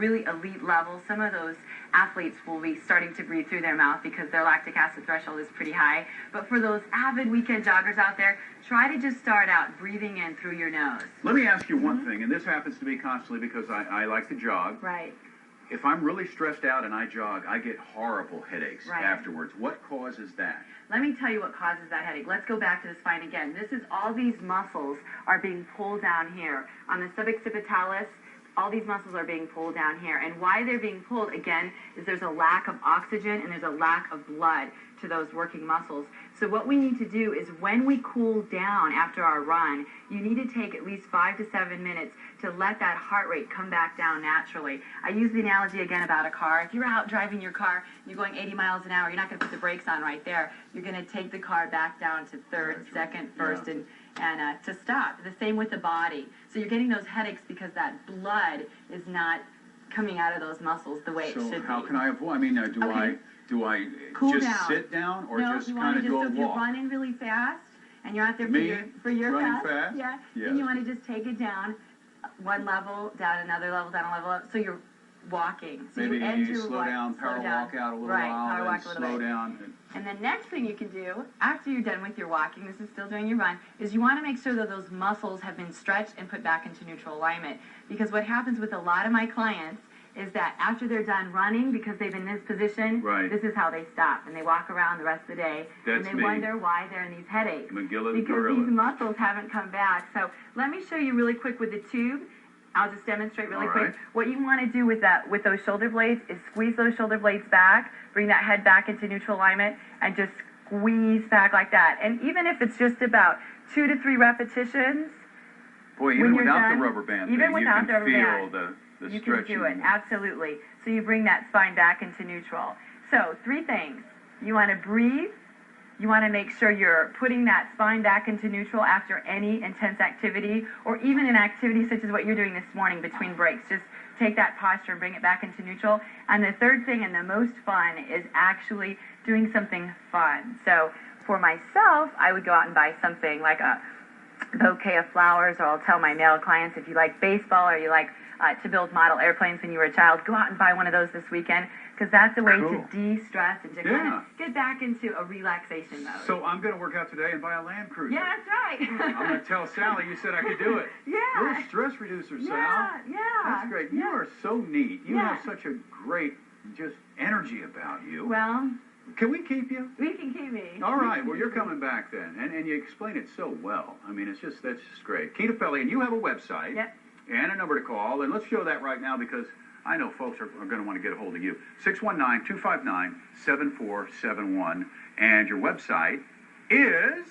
really elite level, some of those athletes will be starting to breathe through their mouth because their lactic acid threshold is pretty high. But for those avid weekend joggers out there, try to just start out breathing in through your nose. Let me ask you one thing, and this happens to me constantly because I like to jog. Right. If I'm really stressed out and I jog, I get horrible headaches afterwards. What causes that? Let me tell you what causes that headache. Let's go back to the spine again. This is all these muscles are being pulled down here. On the suboccipitalis, all these muscles are being pulled down here. And why they're being pulled, again, is there's a lack of oxygen and there's a lack of blood to those working muscles. So what we need to do is when we cool down after our run, you need to take at least 5 to 7 minutes to let that heart rate come back down naturally. I use the analogy again about a car. If you're out driving your car, you're going 80 miles an hour, you're not going to put the brakes on right there. You're going to take the car back down to third, second, first, and to stop. The same with the body. So you're getting those headaches because that blood is not coming out of those muscles the way it should be. So how can I avoid? I mean, do I cool just down. sit down or no, just kind of do a so if walk? you're running really fast and you're out there for your running fast, fast? then you want to just take it down one level, down another level, down a level up. So you're walking. So Maybe you end your slow down, power walk out a little while, then slow down. And the next thing you can do after you're done with your walking, this is still during your run, is you want to make sure that those muscles have been stretched and put back into neutral alignment. Because what happens with a lot of my clients is that after they're done running, because they've been in this position, this is how they stop. And they walk around the rest of the day, and they wonder why they're in these headaches. McGillis because gorilla. These muscles haven't come back. So let me show you really quick with the tube. I'll just demonstrate really quick. What you want to do with those shoulder blades is squeeze those shoulder blades back, bring that head back into neutral alignment, and just squeeze back like that. And even if it's just about 2 to 3 repetitions, boy, even without the rubber band, even without the rubber band, the you can do it, absolutely. So you bring that spine back into neutral. So 3 things. You want to breathe. You want to make sure you're putting that spine back into neutral after any intense activity, or even an activity such as what you're doing this morning between breaks. Just take that posture and bring it back into neutral. And the third thing, and the most fun, is actually doing something fun. So for myself, I would go out and buy something like a bouquet of flowers, or I'll tell my male clients, if you like baseball or you like to build model airplanes when you were a child, go out and buy one of those this weekend, because that's a way to de-stress and to kind of get back into a relaxation mode. So I'm going to work out today and buy a Land Cruiser. Yeah, that's right. I'm going to tell Sally you said I could do it. Yeah. You're a stress reducer, Sal. Yeah. That's great. You are so neat. You have such a great just energy about you. Well, can we keep you? We can keep me. All right. Well, you're coming back then. And you explain it so well. I mean, that's just great. Keita Pelley, and you have a website. Yep. And a number to call. And let's show that right now, because I know folks are going to want to get a hold of you. 619-259-7471. And your website is...